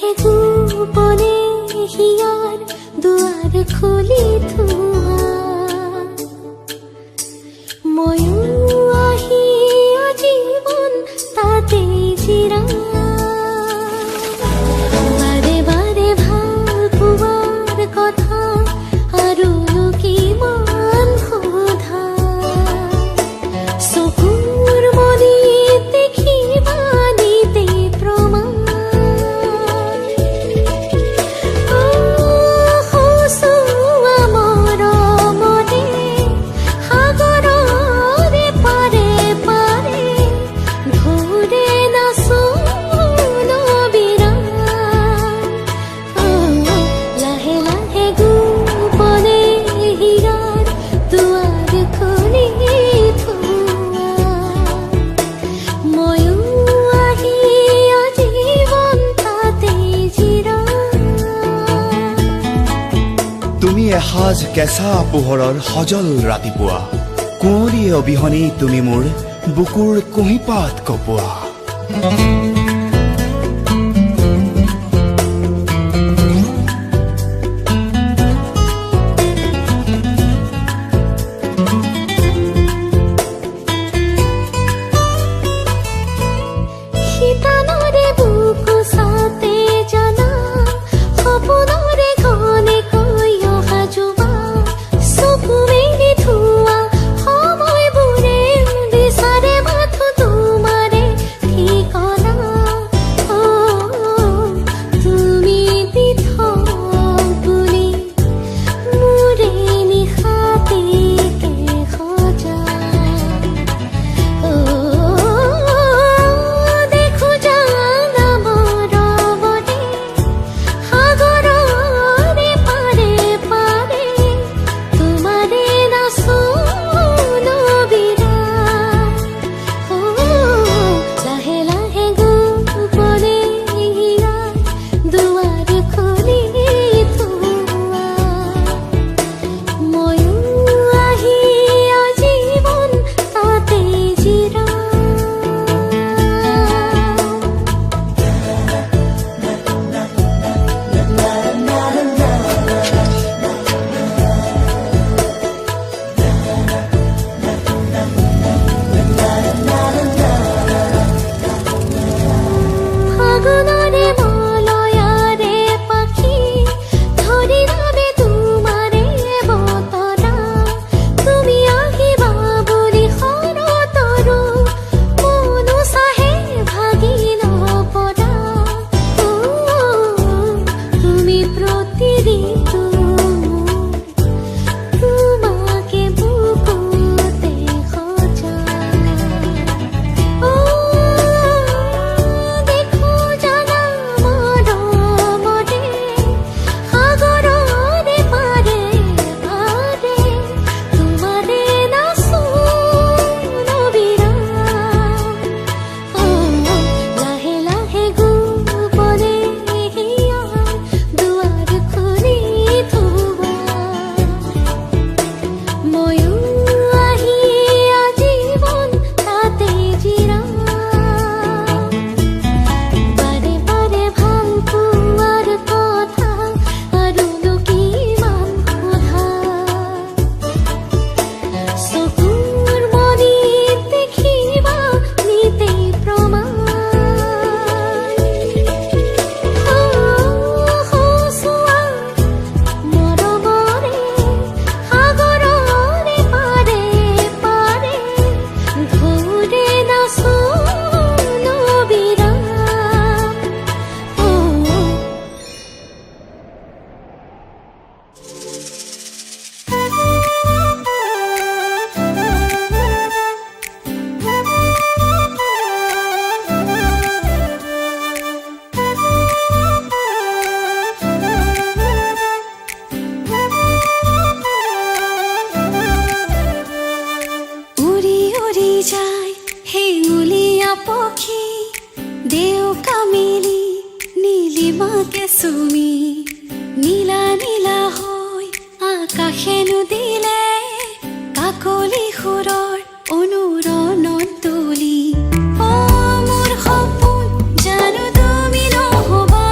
লাহে গোপনে হিয়াৰ দুৱাৰ খুলি থোৱা ময়ো আহি আজীৱন তাতে জিৰা বাৰে বাৰে ভাল পোৱাৰ কথা আৰু কিমান সোধা চকুৰ মনিত দেখিবা নিতে প্ৰমাণ সচুৱা মৰমতে সাগৰৰে পাৰে পাৰে ধৰে নাচো নবিৰা লাহে লাহে গোপনে হীৰাৰ দুৱাৰ খুলি থোৱা ময়ো আহি আজীৱন তাতে জিৰা তুমি এসাঁজ কেঁচা পোহৰৰ সজল ৰাতিপুৱা কুঁৱলী অবিহনে তুমি মোৰ বুকুৰ কুঁহিপাত কপোৱা শীতানৰে বুকু চাতে জানা সপোনৰে ঘনে কৈ অহা যোৱা চকু মেলি থোৱা সময়বোৰে বিচাৰে মাথো তোমাৰে ঠিকনা তুমি পৃথক বুলি মোৰে নিশাতেকে সজা দেখো জানা মৰমতে সাগৰৰে পাৰে পাৰে তোমাৰে নাচো নবিৰা লাহে লাহে গোপনে হীৰাৰ দুৱাৰ খুলি থোৱা ময়ো আহি আজীৱন তাতে জিৰা ফাগুনৰে মলয়াৰে পাখি ধৰি নাবে তোমাৰে বতৰা তুমি আহিবা বুলি শৰতৰো মনো চাহে ভাগি নপৰা তুমি প্ৰতি ঋতু তোমাকে বুকুতে সজা দেখো জানা মৰমতে সাগৰৰে পাৰে পাৰে তোমাৰে নাচো নবিৰা লাহে লাহে গোপনে হিয়াৰ দুৱাৰ খুলি থোৱা ময়ো আহি আজীৱন তাতে জিৰা বাৰে বাৰে ভাল পোৱাৰ কথা আৰু কিমান সোধা চকুৰ মনিত দেখিবা নিতে প্ৰমাণ সচুৱা মৰমৰে সাগৰৰে পাৰে পাৰে ধৰে নাচো নবিৰা উৰি উৰি যায় হেঙুলীয়া পক্ষী দেউকা মেলি নীলিমাকে চুমি নীলা নীলা হৈ আকাশেনো দিলে কাকলি সুৰৰ অনুৰণত তুলি মোৰ সপোন জানো তুমি নহবা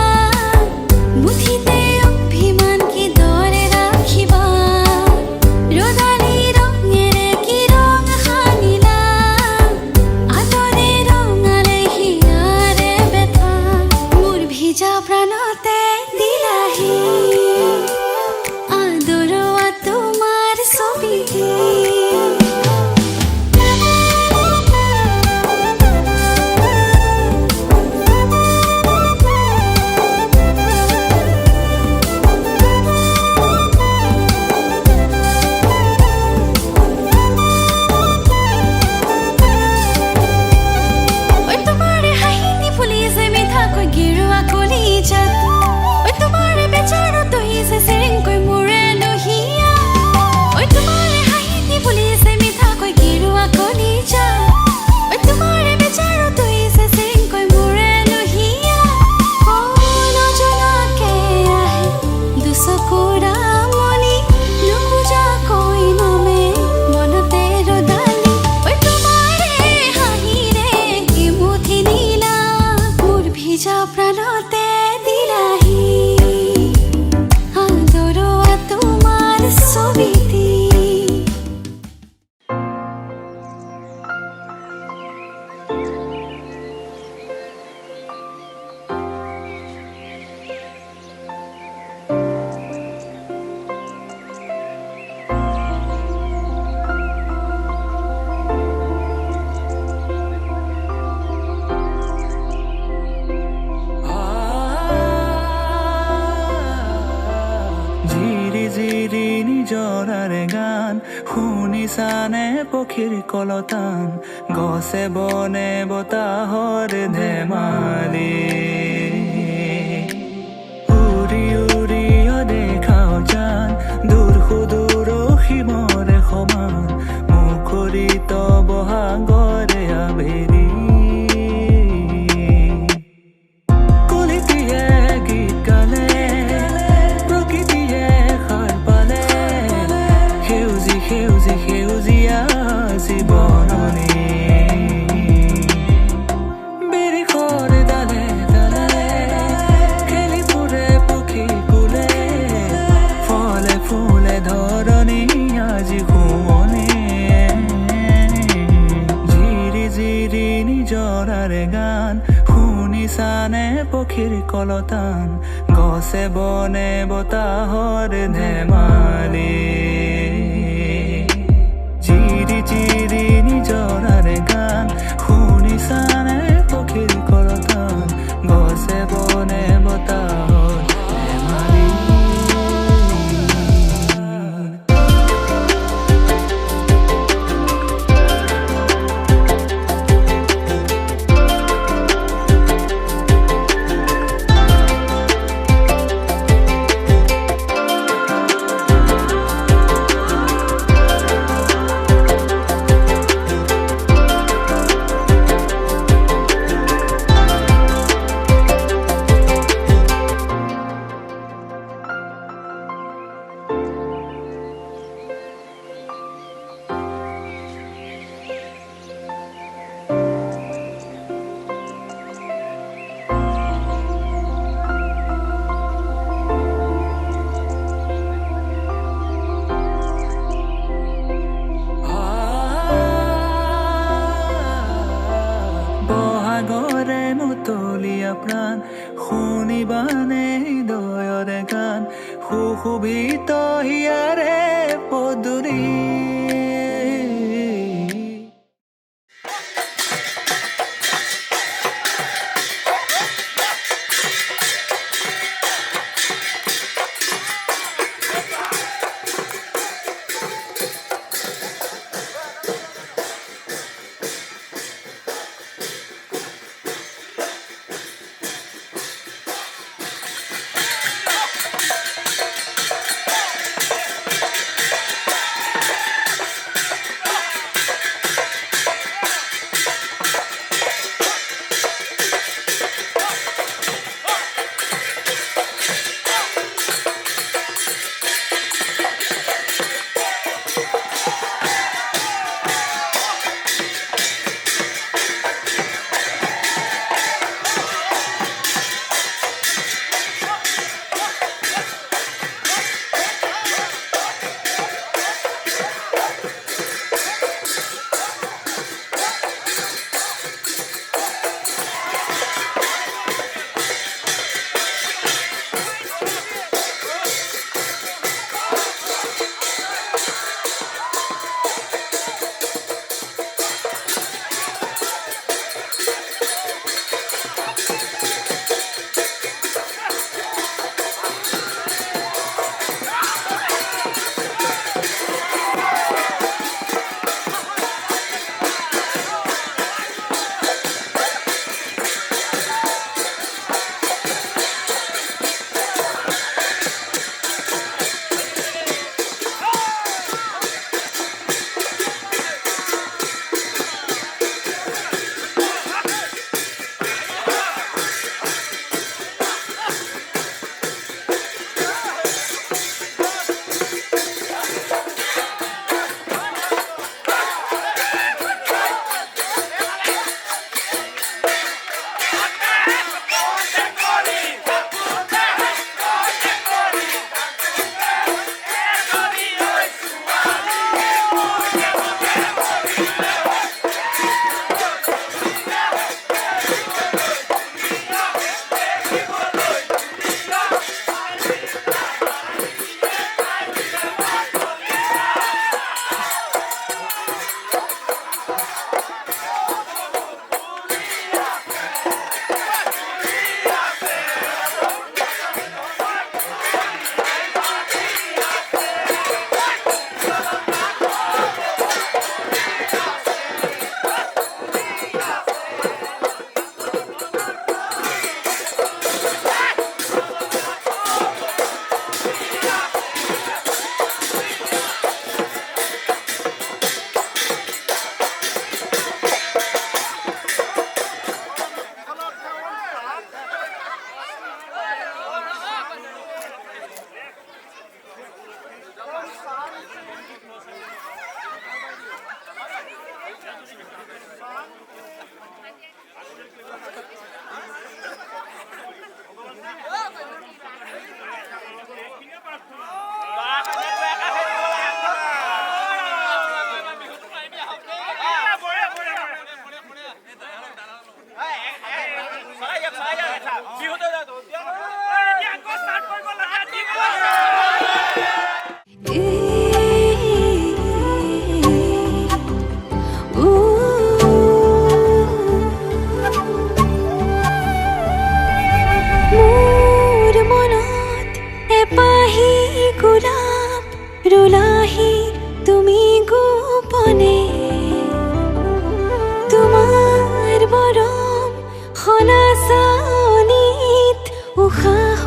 শুনিছানে পক্ষীৰ কলতান গছে বনে বতাহৰ ধেমালি উৰি উৰি দেখাও জান দূৰ সুদূৰ সীমৰে সমান মুখৰিত বহাগৰে আবেলি গান শুনিছানে পক্ষীৰ কলতান গছে বনে বতাহৰ ধেমালি চিৰি চিৰি নিজৰাৰে গান শুনিছানে পক্ষীৰ কলতান গছে বনে বতাহৰ ধেমালি বহাগৰে মুতলীয়া প্ৰাণ শুনিবানে হৃদয়ৰে গান সুশোভিত হিয়াৰে পদূলি মনে তোমাৰ বৰম সনাচানিত উশাহ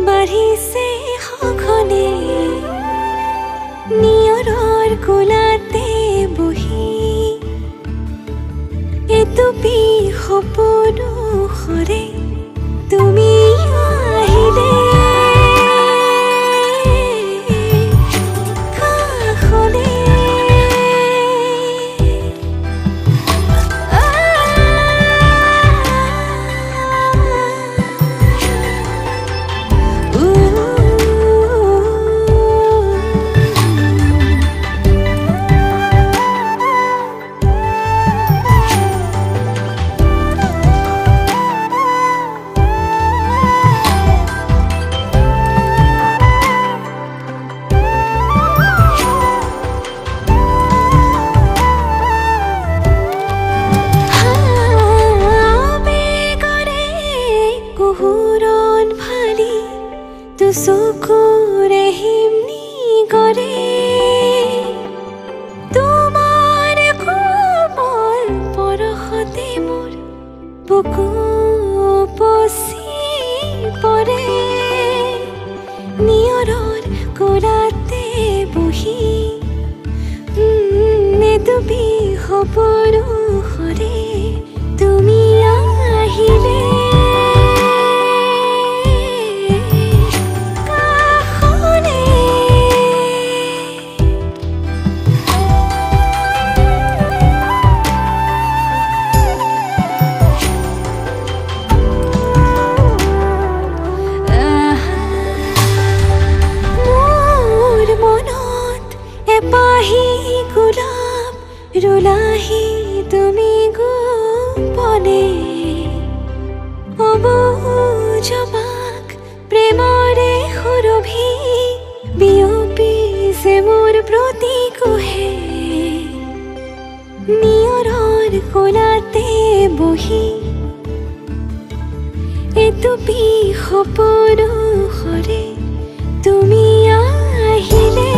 বাঢ়িছে সঘনে নিয়ৰৰ কোলাতে বহি এটুপি সপোনো সৰে তুমি আহিলে কাষলে চকুৰে হিমনি কৰে তোমাৰ কোমল পৰশতে মোৰ বুকু উপচি পৰে নিয়ৰৰ কোলাতে বহি এটুপি সপোনো সৰে তুমি আহিলে ৰুলাহি তুমি গোপনে অবুজবাক প্ৰেমৰে সুৰভি বিয়পিছে মোৰ প্ৰতি কোহে নিয়ৰৰ কোলাতে বহি এটুপি সপোনো সৰে তুমি আহিলে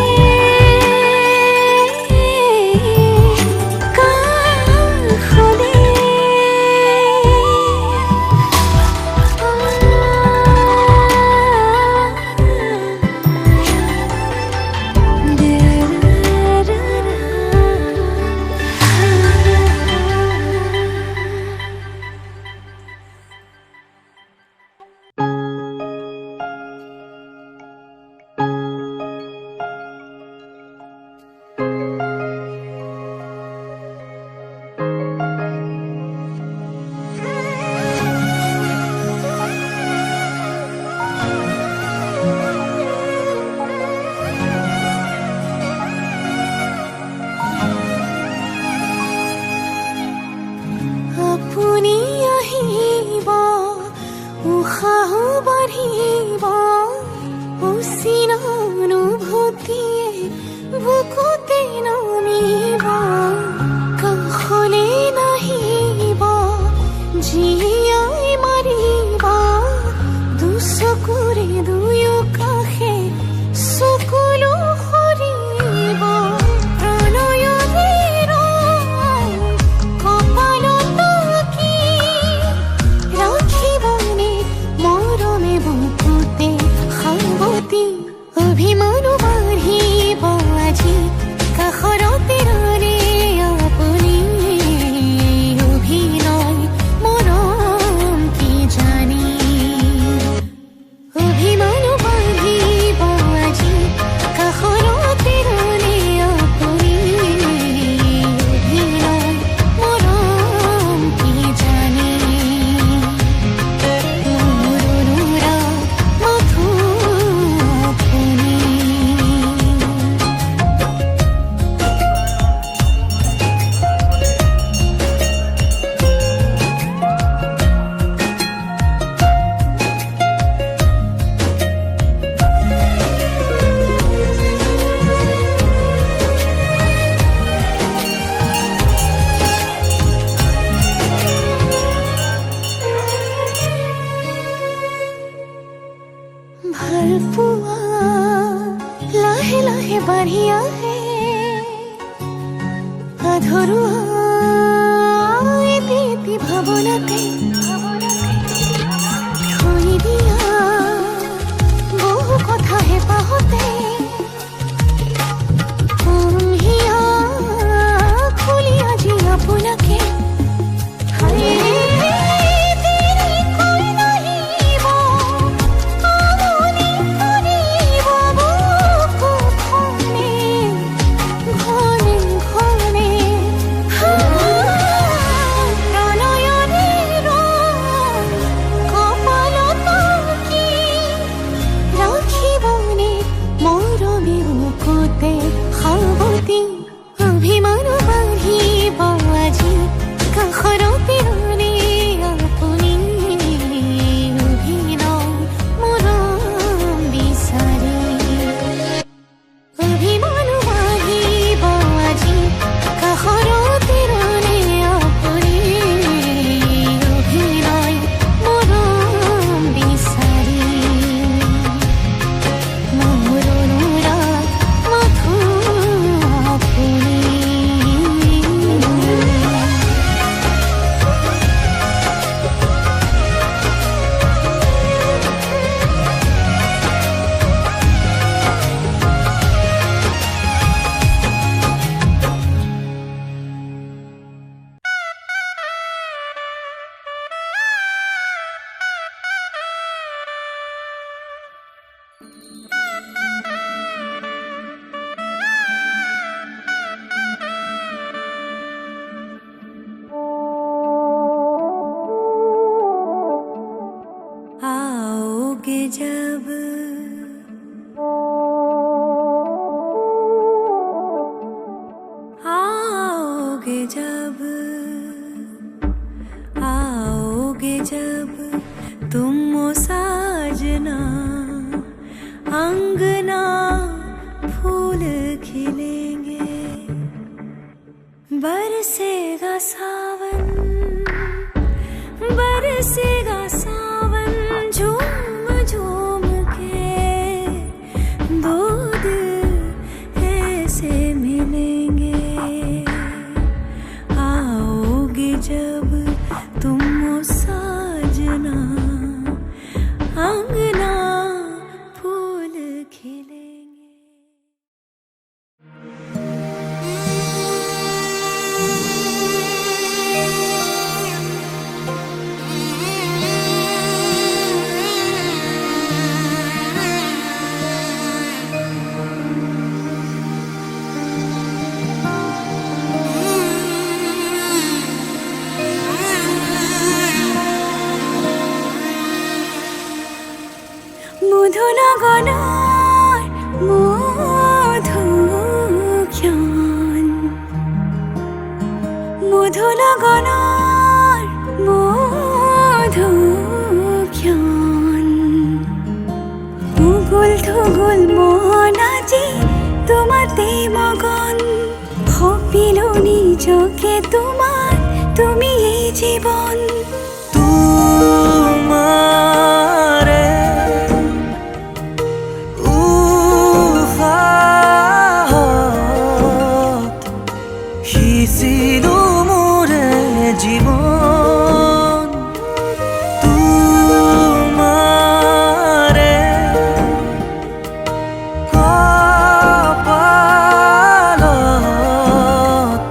আধৰুৱা এটি ভাৱনাতে থৈ দিয়া বহু কথা হেঁপাহতে হিয়া খুলি আজি আপোনাকে অভিমান বাঢ়িব আজি কাষৰতে ৰ'লে আপুনি অভিনয় মৰম বিচাৰি অভিমান বাঢ়িব আজি কাষৰতে ৰ'লে আপুনি অভিনয় মৰম বিচাৰি মোৰ অনুৰাগ মাথো আপুনি आओगे जब आओगे जब आओगे जब तुम ओ साजना अंगना फूल खिलेंगे बरसेगा सावन बरसेगा सावन झूम झूम के दो दिल ऐसे मिलेंगे आओगे जब तुम ओ साजना अंगना फूल खिलेंगे। মধুনগনৰ মধুক্ষণ মধুনগনৰ মধুক্ষণ উগুল থুগুল মন আজি তোমাতে মগন ভাবিলো নিজকে তোমাৰ তুমি এই জীৱন তোমাৰে সিঁচিলো মোৰে জীৱন তোমাৰে কপালত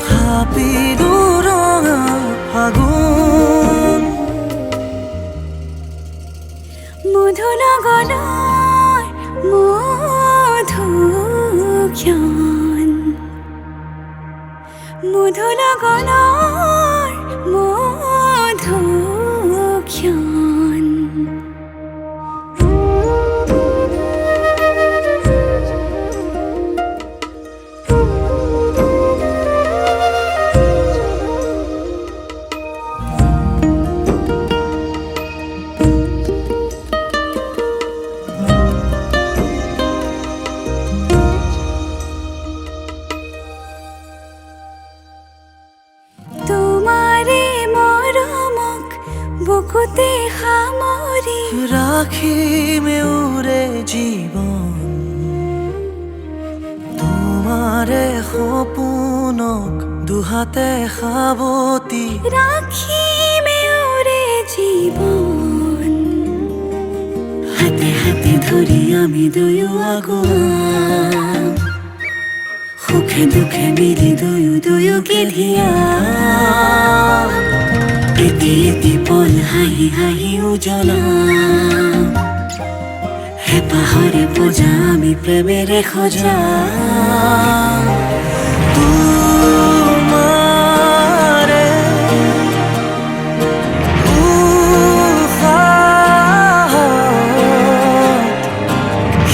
থাপিলো ৰঙা ফাগুন মধুনগৰৰ মধুক্ষণ মধুনগৰৰ মধুক্ষণ বুকুতে সামৰি ৰাখিম উৰে জীৱন তোমাৰ তোমাৰে সপোনক দুহাতে সাৱটি রাখিমে ওরে জীবন হাতে হাতে ধরি আমি দুয়ো আগুয়া সুখে দুখে মিলি দুয়ো দুয়োকে ধিয়া এটি এটি পল হাঁহি হাঁহি উজ্বলা হেঁপাহৰে পূজা আমি প্ৰেমেৰে সজা তোমাৰে উশাহত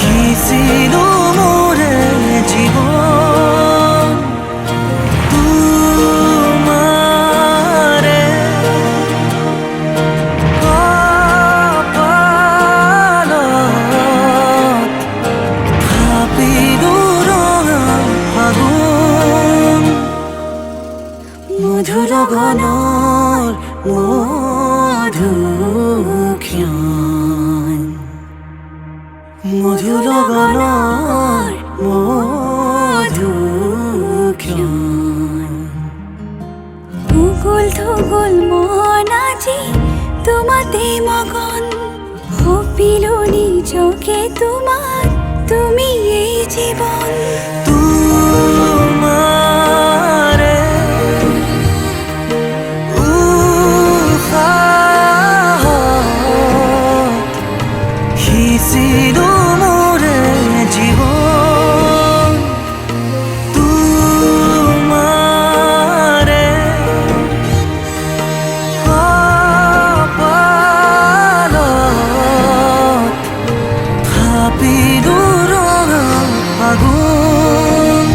সিঁচিলো মোৰে জীৱন তোমাৰে কপালত থাপিলো ৰঙা ফাগুন মধুৰ গণৰ মধুক্ষণ মধুৰ গণৰ মধুক্ষণ উগুল থুগুল মন আজি তোমাতে মগন সপিলো নিজকে তোমাৰ তুমি এই জীৱন তোমাৰে উশাহত সিঁচিলো মোৰে জীৱন তোমাৰে কপালত থাপিলো ৰঙা ফাগুন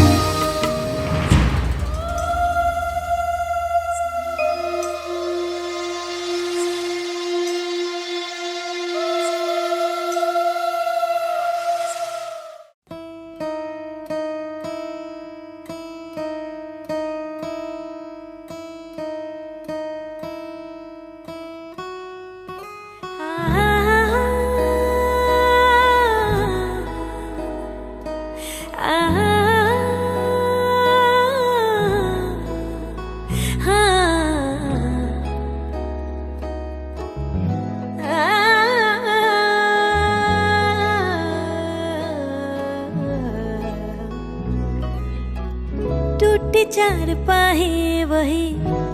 टूटी चार पाहे वही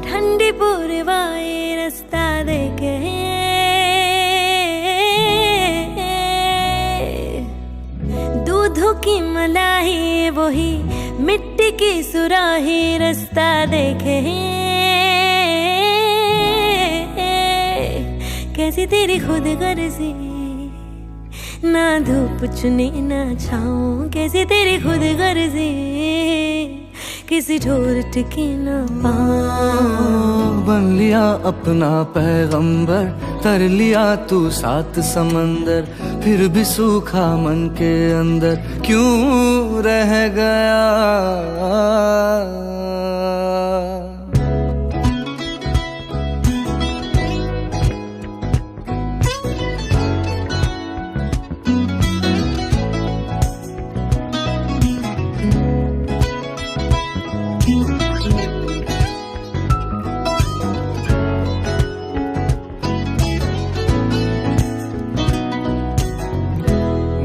ठंडी पूर्वाए रास्ता देखे दूध की मलाई वही मिट्टी की सुराही रास्ता देखे कैसी तेरी खुद गर्जी ना धूप चुनी ना छाऊं कैसी तेरी खुद गर्जी किसी ठोर टिकी ना पाऊं बन लिया अपना पैगंबर तर लिया तू सात समंदर फिर भी सूखा मन के अंदर क्यों रह गया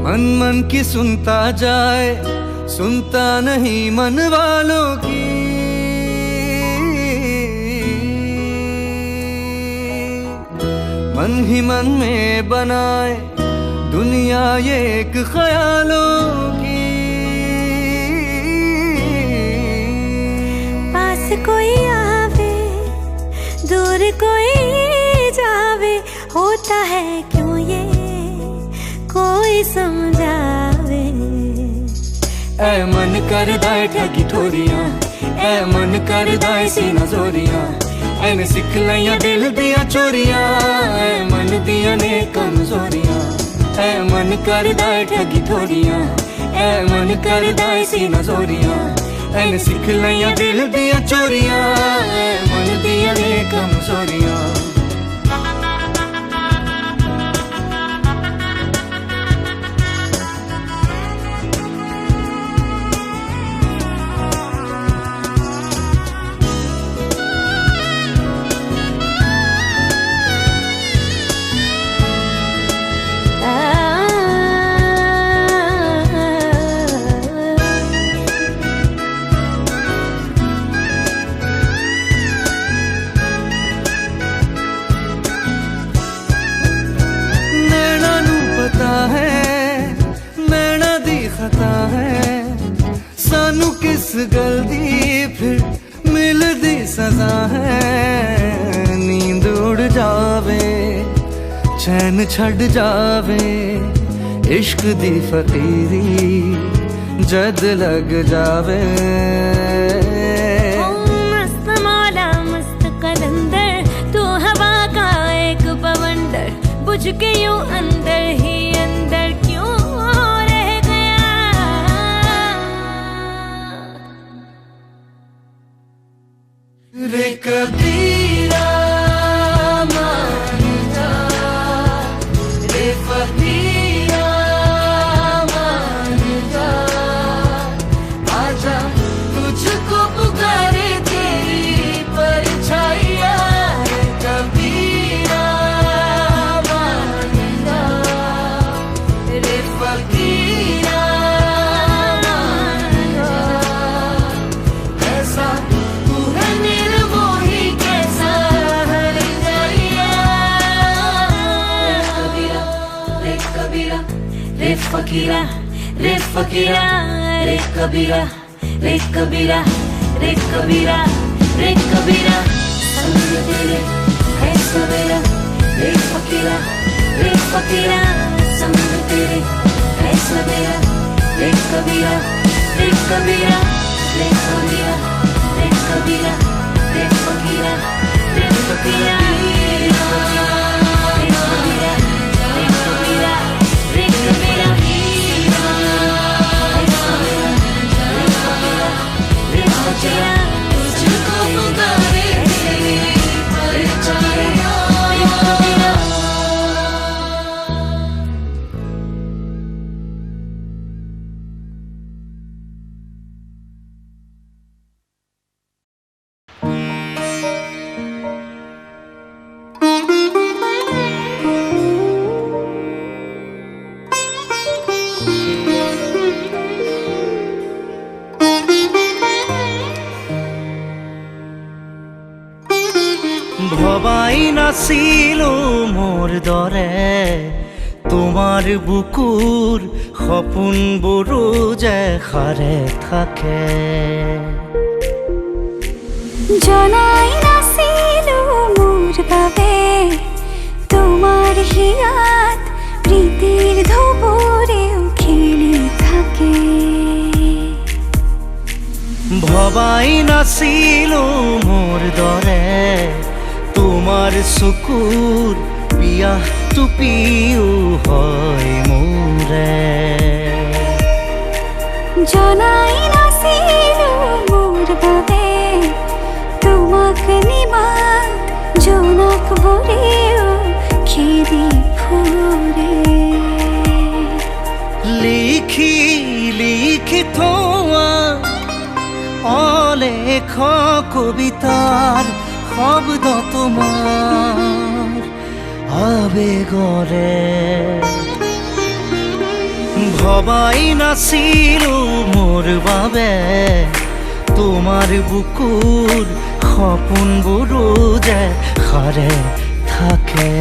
मन मन की सुनता जाए सुनता नहीं मन वालों की मन ही मन में बनाए दुनिया ये एक ख्यालों की पास कोई आवे दूर कोई जावे होता है क्यों ये कोई समझावे ऐ मन कर दाए ठगी ठोरियां ऐ मन कर दाए सीना जोरियां ऐन सिख लिया दिल दिया चोरियां ऐ मन दिया ने कमजोरियां ऐ मन कर दाए ठगी ठोरियां ऐ मन कर दाए सीना जोरियां ऐन सिख लिया दिल दिया चोरियां ऐ मन दिया ने कमजोरियां गलती फिर मिलदी सजा है। नींद उड़ जावे चैन छड़ जावे इश्क दी फकीरी जद लग जावे। मस्त मौला मस्त कलंदर तू हवा का एक बवंडर बुझ के यूं अंदर ही अंदर क्यों रह गया। रे कबीरा मान जा, रे फकीरा मान जा, आजा तुझको पुकारे तेरी परछाइयाँ। रे कबीरा मान जा, रे फकीरा मान जा, ऐसा तू है निर्मोही कैसा हर जाइया। रे कबीरा रे फकीरा रे फकीरा रे कबीरा रे कबीरा रे कबीरा रे कबीरा संग तेरे है सवेरा। रे फकीरा रे फकीरा संग तेरे है सवेरा। रे कबीरा रे कबीरा रे कबीरा रे कबीरा रे फकीरा रे फकीरा रे कबीरा रे कबीरा रे कबीरा रे कबीरा तुझको पुकारे तेरी परछाइयाँ। ভবাই নাছিলো মোর দৰে তোমাৰ বুকুৰ সপোনবোৰো যে সাৰে থাকে। জনাই নাছিলো মোৰ বাবে তোমাৰ হিয়াত প্ৰীতিৰ ধুবুৰেও খেলি থাকে। ভবাই নাছিলো মোৰ দৰে তোমাৰ চকুৰ পিয়াহ টুপিও হয় মোৰে। জনাই নাছিলো মোৰ বাবে তোমাক নিমাত জোনাক বোৰেও খেদি ফুৰে। লিখি লিখি থোৱা অলেখ কবিতাৰ শব্দ তোমাৰ আবেগৰে। ভবাই নাছিলো মোৰ বাবে তোমাৰ বুকুৰ সপোনবোৰো যে সাৰে থাকে।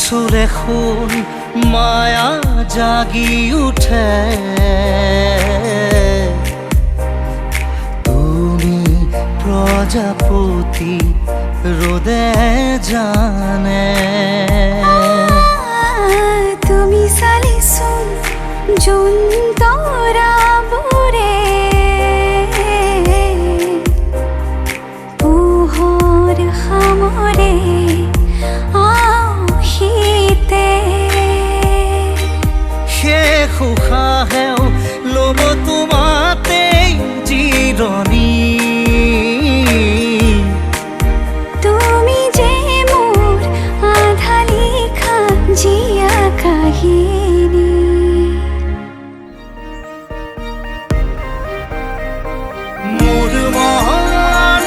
চুলে শুন মায়া জাগি উঠে তুমি প্ৰজাপতি ৰোদে জানে। তুমি চালিচোন জোন তৰাবোৰে পোহৰ সামৰে শেষ উশাহেও ল'ব তোমাতেই জিৰণি। তুমি যে মোৰ আধা লিখা জীয়া কাহিনী। মোৰ মন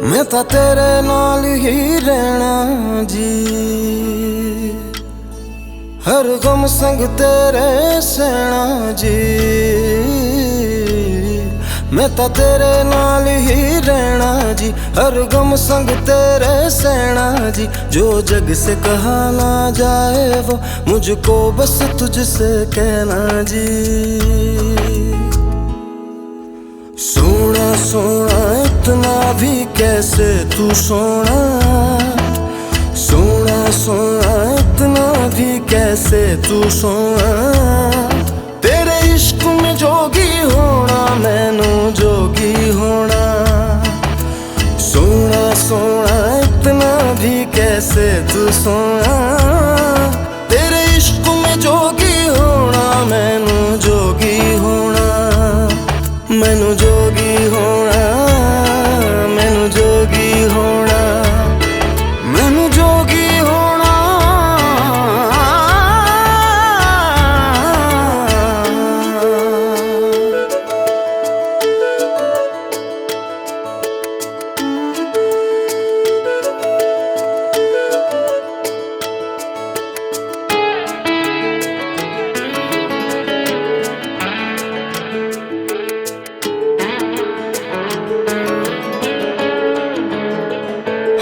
मैं तां तेरे नाल ही रहना जी, हर गम संग तेरे सहना जी। मैं तां तेरे नाल ही रहना जी, हर गम संग तेरे सहना जी। जो जग से कहा ना जाए वो मुझको बस तुझसे कहना जी। सोना सोना इतना भी कैसे तू सोना, सोना सोना इतना भी कैसे तू सोना। तेरे इश्क में जोगी होना मैनू जोगी होना। सोना सोना इतना भी कैसे तू सोना। तेरे इश्क में जोगी होना मैनू जोगी होना। मैनू जोगी होना, मैनू जोगी होना, मैनू जोगी होना।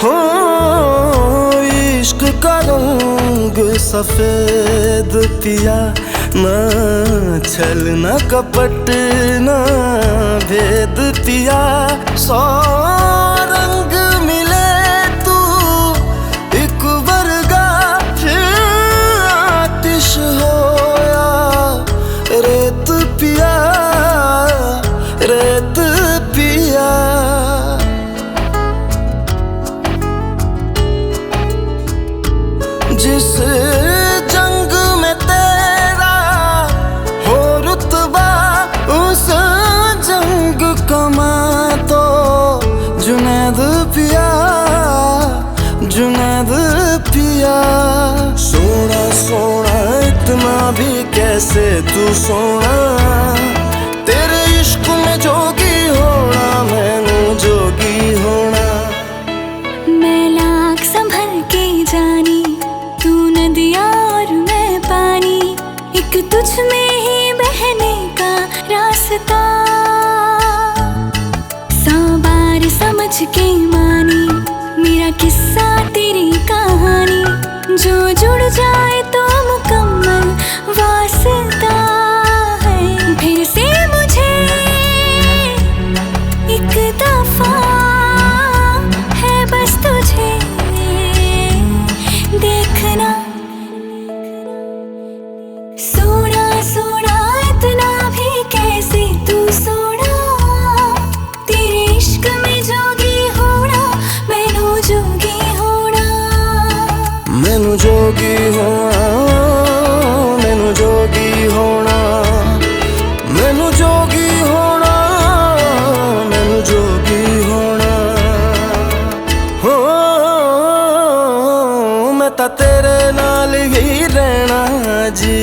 हो इश्क का रंग सफेद पिया, ना छल ना कपट ना भेद पिया। सौ रंग मिले तू एक वर्गा, फिर आतिश होया रेत पिया, रेत पिया। जिस जंग में तेरा हो रुतबा, उस जंग कमा तो जुनैद पिया, जुनैद पिया। सोना सोना इतना भी कैसे तू सोना। तेरे इश्क में जोगी होना मैनू जोगी होना। मैं लाख संभल के जानी, तू नदिया और मैं पानी, एक तुझ में ही बहने का रास्ता। 100 बार समझ के मानी मेरा किस्सा तेरी कहानी। जो जुड़ जाए तो मुकम्मल वास्ता है। फिर से मुझे एक दफा है बस तुझे देखना। सोना सोना इतना भी कैसे तू सोना। तेरे इश्क में जोगी होना मैनू जोगी होना। मैनू जोगी होना, मैनू जोगी होना, मैनू जोगी होना, मैनू जोगी होना। हो मैं तां तेरे नाल ही रहना जी,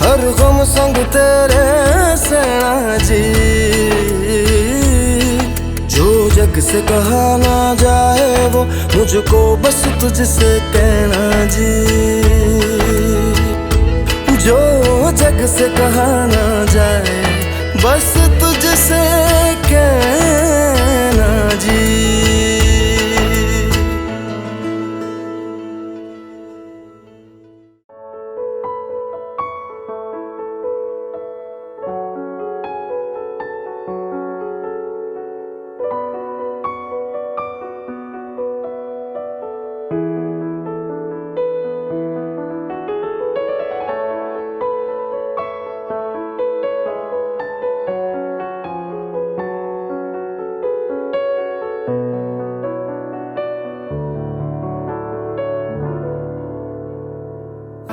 हर गम संग तेरे सहना जी। जो जग से कहा ना जाए वो मुझको बस तुझसे कहना जी। जो जग से कहा ना जाए बस तुझसे कहना जी।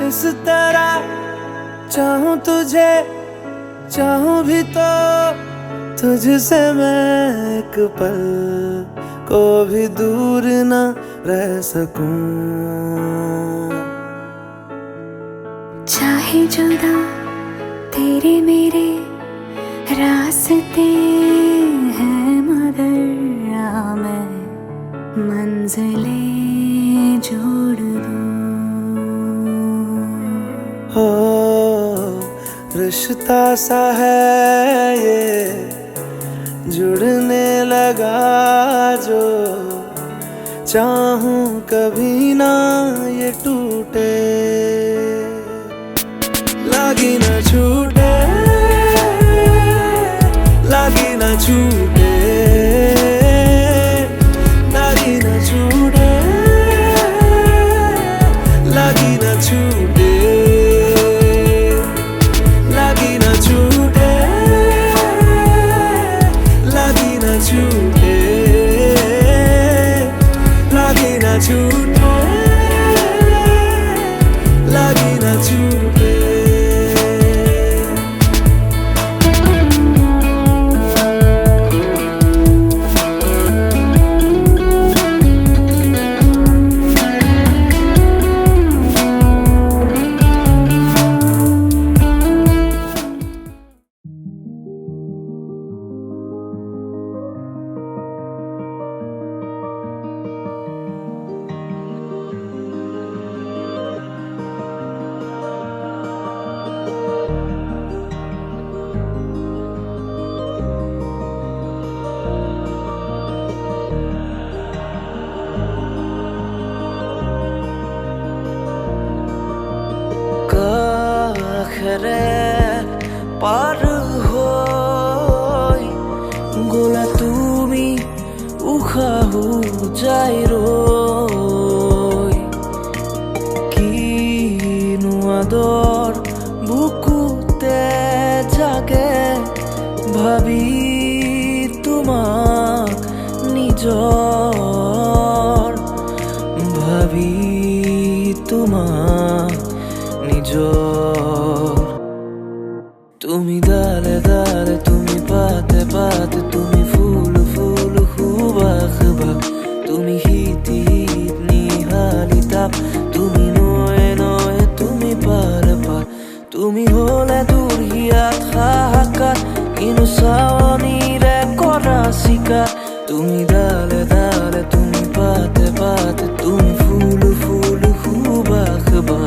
इस तरह चाहूं तुझे, चाहूं भी तो तुझसे मैं एक पल को भी दूर न रह सकूं। चाहे जुदा तेरे मेरे रास्ते हैं अगर मैं मंजिलें जोड़ दूं। हो रिश्ता सा है ये जुड़ने लगा जो चाहूं कभी ना ये टूटे लागी ना छूटे लागी ना छूटे लागी ना छूटे लागी ना छूटे लागी ना छूटे लागी ना छूटे लागी ना छूटे लागी ना छूटे পার হই গোলা তুমি উখাহু যাই রই কিনু আদর বুকুতে জাগে ভাবি তোমাক নিজর ভাবি তোমাক নিজর তুমি দালে দালে তুমি পাতে পাতে তুমি ফুল ফুল খুবা খুবা তুমি হিতি হিত নিহালি তাপ তুমি নয়ে নয়ে তুমি পার পার তুমি হলে দূর হিয়াত হাহাকার ইনু সাওনিরে করা শিকার তুমি দালে দালে তুমি পাতে পাতে তুমি ফুল ফুল খুবা খুবা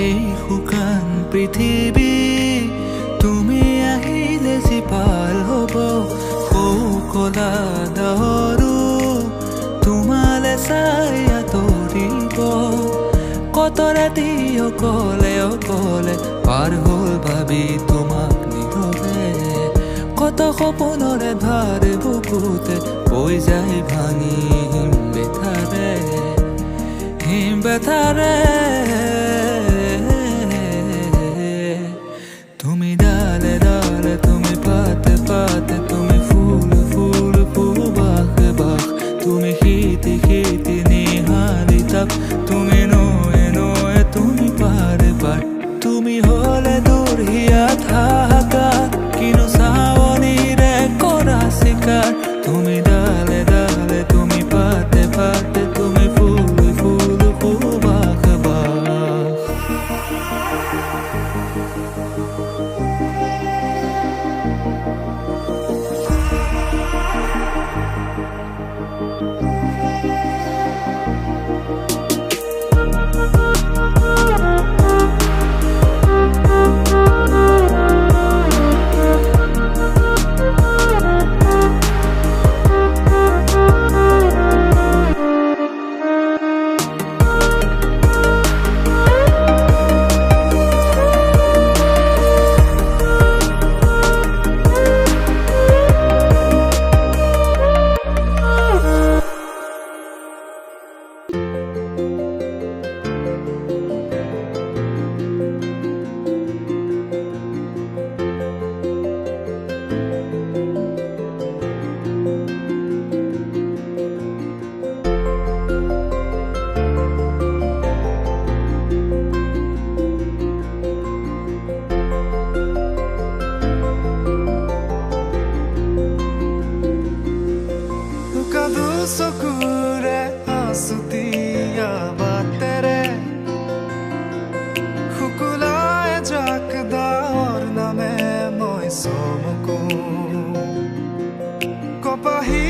এই শুকান পৃথিৱী তুমি আহিলে সিপাল হ'ব কলা দহৰু তোমালে চাই আঁতৰিব কত ৰাতি অকলে অকলে পাৰ হ'ল ভাবি তোমাক নীৰৱে কত সপোনৰে ভাৰ বুকুতে বৈ যায় ভাঙি হিম বেথাৰে তুমি ডালে ডালে তুমি পাতে পাতে তুমি ফুল ফুল বাখ বাখ তুমি হিতি হিতি নিহালি তাপ তুমি নয়ে নয়ে তুমি পার পার তুমি হলে দূর হিয়াত হাহাকাৰ কিনো চাৱনিৰে কৰা শিকাৰ তুমি ডালে ডালে তুমি পাতে পাতে তুমি ফুল ফুল বাখ বাখ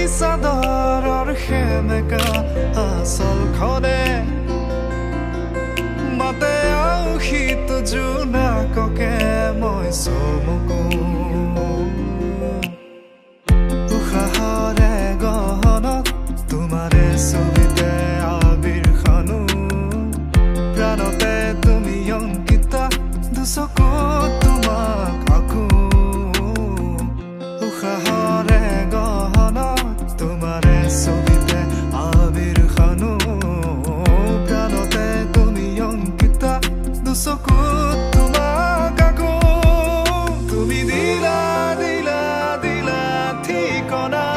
চাদৰৰ সেমেকা আচলখনে মাতে আউশীত জোনাককে মই চমকো উশাহৰে গহনত তোমাৰে ছবিতে আবিৰ খানো প্ৰাণতে তুমি অংকিতা দুচকুত তোমাক আকো উশাহৰে গহনত তোমাৰে ছবিতে আবিৰ খানো প্ৰাণতে তুমি অংকিতা দুচকুত তোমাক আকো তুমি দিলা দিলা দিলা ঠিকনা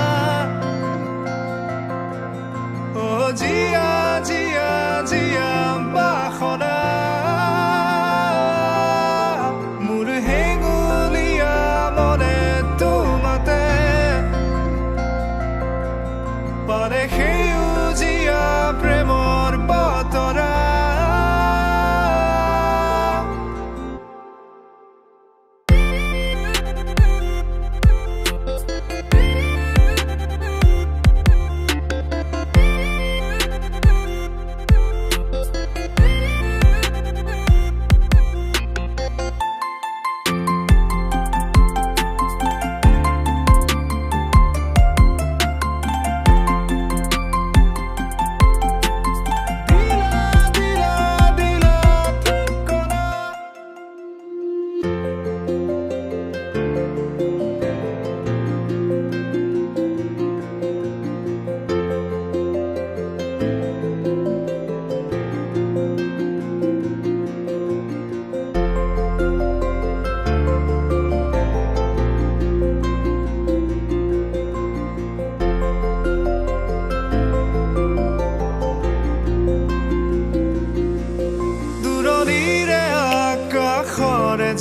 অ জিয়া জিয়া জিয়া বাসনা মোৰ হেঙুলীয়া মনে তোমাতে পাৰে সেউজীয়া প্ৰেমৰ বতৰা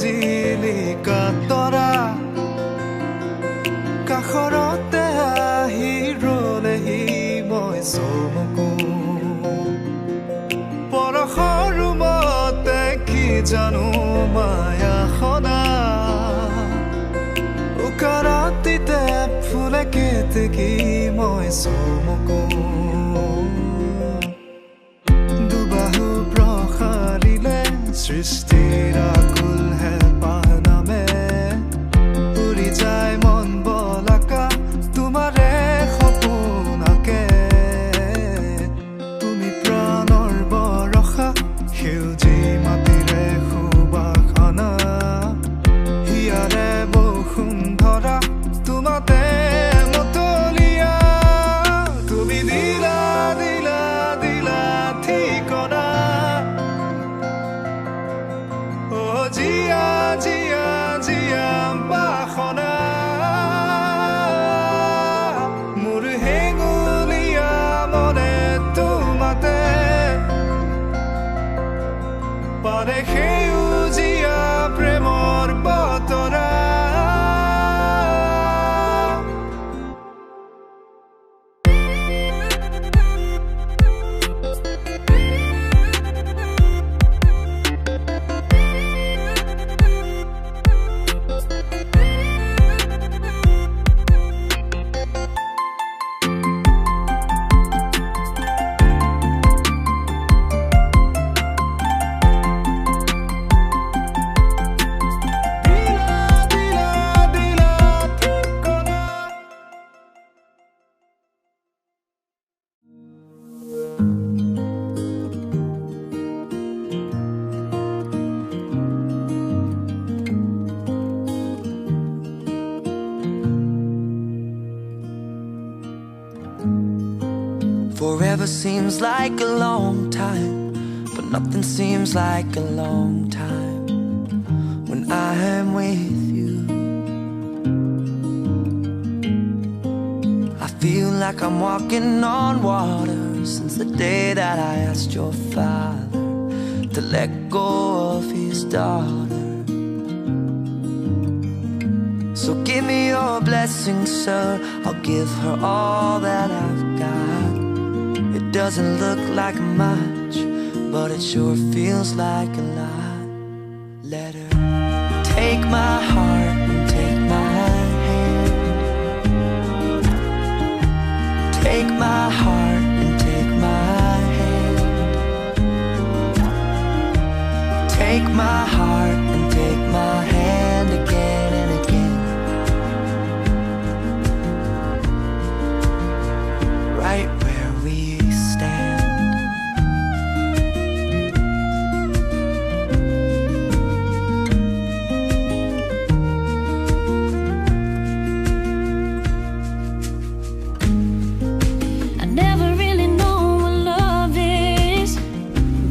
জিলিকা তৰা কাষৰতে আহি ৰলেহি মই চমকো পৰশৰ ৰুমতে কি জানো মায়াখনা উকাৰাতিতে ফুলে কেতেকী মই চমকো দুবাহু প্ৰসাৰিলে সৃষ্টিৰ আকুল হেঁপাহ নামে উৰি যায় মন বলাকা তোমাৰে সপোনাকে তুমি প্ৰাণৰ বৰষা সেউজী মাটিৰে সুবাসনা হিয়াৰে বসুন্ধৰা তোমাতে মতলীয়া তুমি দিলা দিলা দিলা ঠিকনা অ জিয়া জিয়া জিয়া বাসনা মোৰ হেঙুলীয়া মনে তোমাতে পাৰে সেউজীয়া প্ৰেমৰ বতৰা Forever seems like a long time, but nothing seems like a long time when I am with you. I feel like I'm walking on water since the day that I asked your father to let go of his daughter. So give me your blessing, sir, I'll give her all that I've got. It doesn't look like much, but it sure feels like a lot. Let her take my heart and take my hand. Take my heart and take my hand again and again. Right where we stand. I never really know what love is,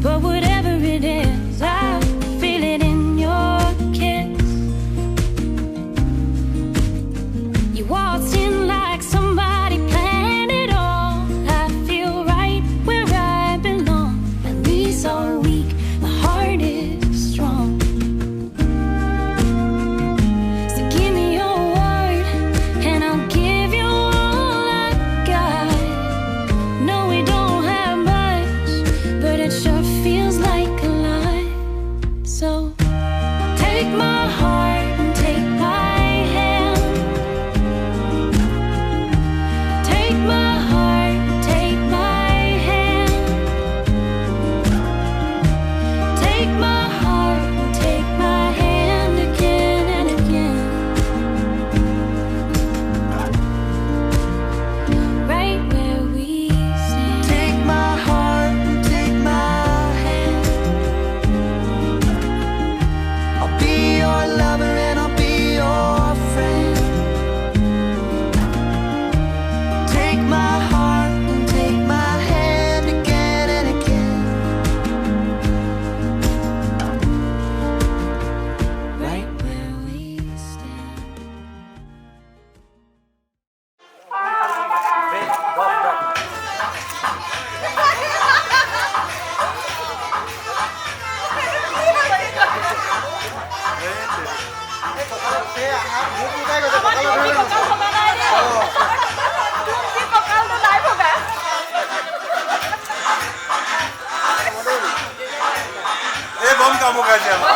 but whatever it is, I feel it in your kiss. You waltzed in like somebody planned it all. I feel right where I belong. My knees are weak, my heart is strong. So give me your word, and I'll give you all I got. No, we don't have much, but it sure feels like a lot. So take my heart and take my hand. Take my heart, take my hand. Take my heart and take my hand again and again. Right where we stand. Take my heart and take my hand. I'll be your lover and I'll be your friend. Take my heart and take my hand again and again. Right where we stand. Vamos dar uma olhadinha lá.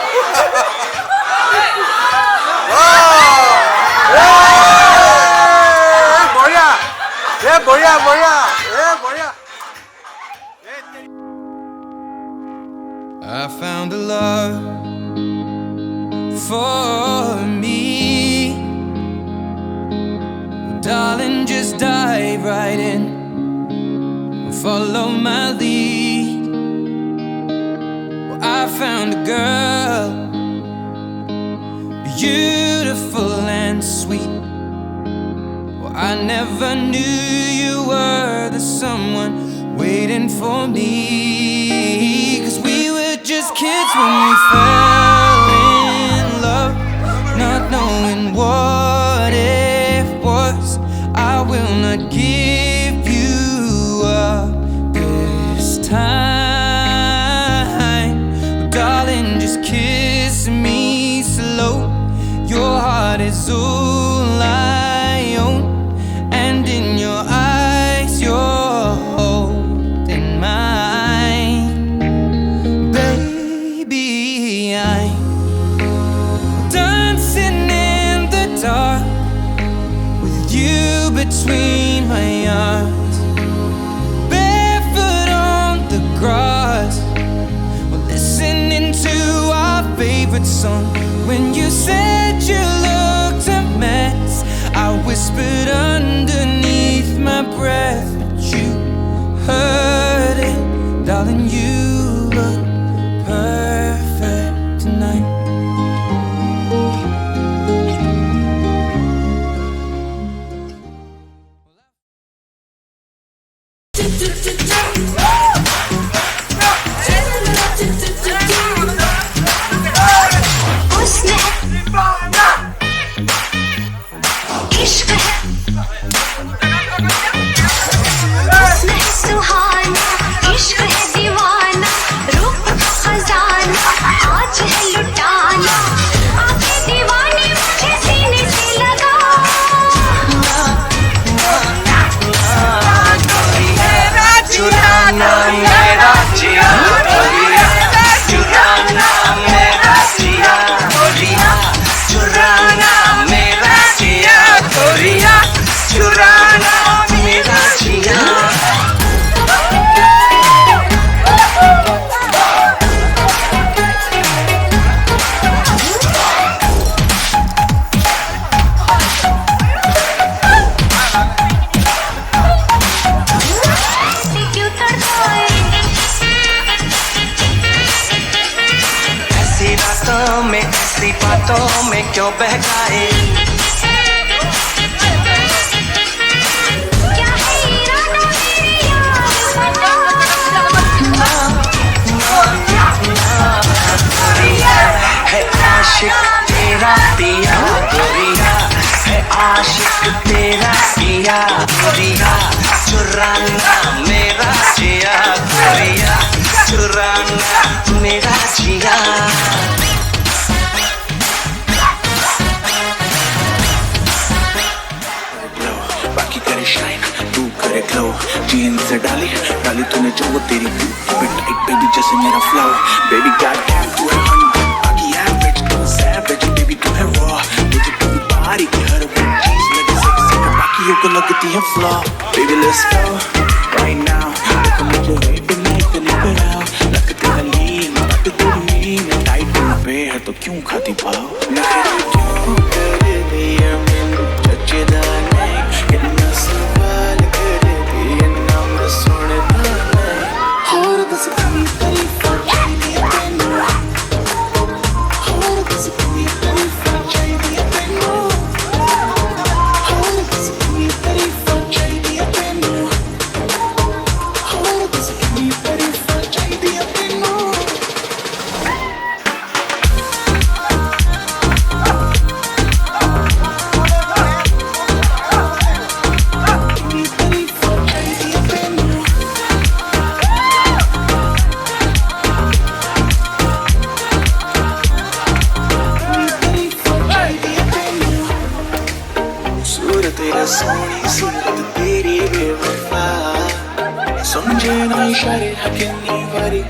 I found a love for me. Darling, just dive right in, follow my lead. Well, I found a girl, beautiful and sweet. Well, I never knew you were the someone waiting for me. 'Cause we were just kids when we fell in love, not knowing what it was. I will not give you up this time. But darling, just kiss me slow. Your heart is all I own, and in your eyes you're holding mine. Baby, I'm dancing in the dark with you between my arms, barefoot on the grass. We're listening to our favorite song. When you said you looked a mess, I whispered underneath my breath, but you heard it. Darling, you look perfect tonight. सुहाना इश्क है दीवाना तेरी बातों में क्यों बहकाए है आशिक तेरा पिया गोरिया है आशिक तेरा पिया गोरिया चुराना मेरा जिया गोरिया चुराना मेरा जिया बाकी करे शाइन तू करे ग्लो जीन्स से डाली डाली तूने जो वो तेरी टाइट बेबी जैसे मेरा फ्लो बेबी गॉड डैम तू है हनी बाकी एवरेज तू सैवेज बेबी तू है रॉ मुझे कभी बारी की हर वो चीज लगे सेक्सी बाकियों को लगती है flaw baby let's go right now देखो मुझे वेट नहीं करनी पड़ा लगता तेरा लीन बात तेरी मीन टाइट पे है तो क्यों खाती पाओ नहीं क्यों कर दिया मैंने चचेदा कितना सवाल कर दिया ना मैं सुनता नहीं और बस कमी तारीफ चाहिए तेनू और बस कमी तारीफ चाहिए तेनू और बस कमी तारीफ चाहिए तेनू और बस कमी तारीफ चाहिए तेनू सूरत तेरा सोनी सूरत तेरी बेवफा समझे ना इशारे हक नहीं वारी